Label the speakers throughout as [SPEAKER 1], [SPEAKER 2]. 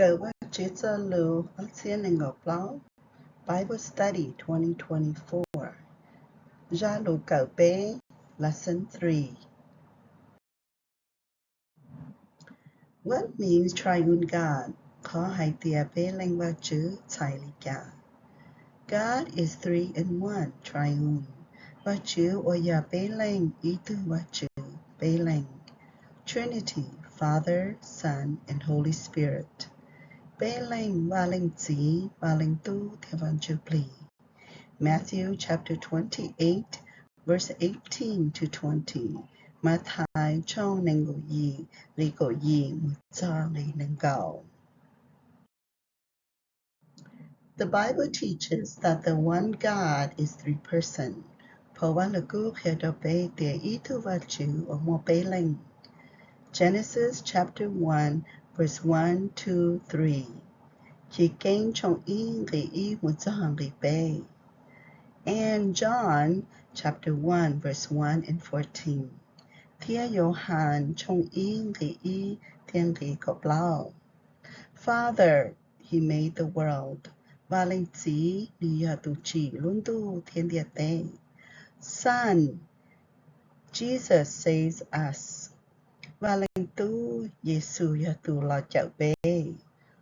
[SPEAKER 1] Kawm Vajtswv Txojlus Bible Study 2024 Lesson 3. What means triune God? God is three in one, triune. Trinity, Father, Son, and Holy Spirit. Matthew chapter 28, verse 18 to 20. The Bible teaches that the one God is three persons. Genesis chapter 1, verse 1, 2, 3. And John chapter 1, verse 1 and 14. Father, He made the world. Son, Jesus saves us.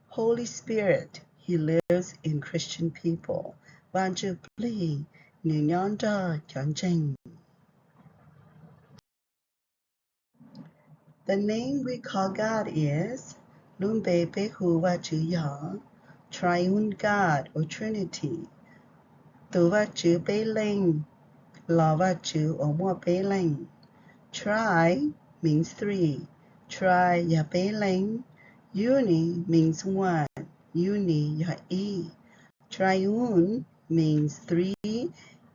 [SPEAKER 1] Holy Spirit, He lives in Christian people. The name we call God is Triune God or Trinity. Tri means three. Uni means one. Triune means three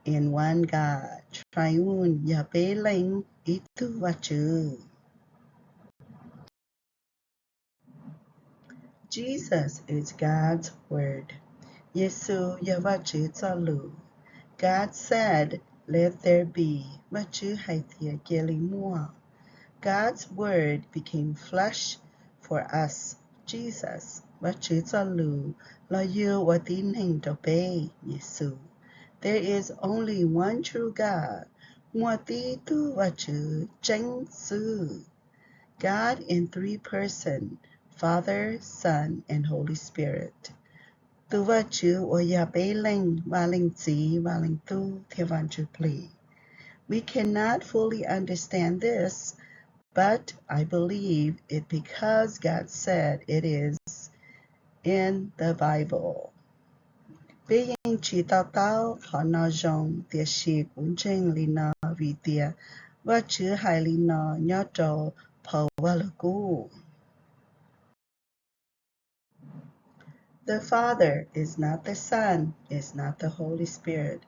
[SPEAKER 1] in one God. Jesus is God's word. God said, "Let there be." God's word became flesh for us. Jesus. There is only one true God. God in three persons, Father, Son, and Holy Spirit. We cannot fully understand this, but I believe it because God said it is in the Bible. The Father is not the Son, is not the Holy Spirit,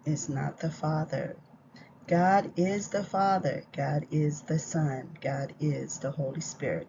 [SPEAKER 1] is not the Father. God is the Father, God is the Son, God is the Holy Spirit.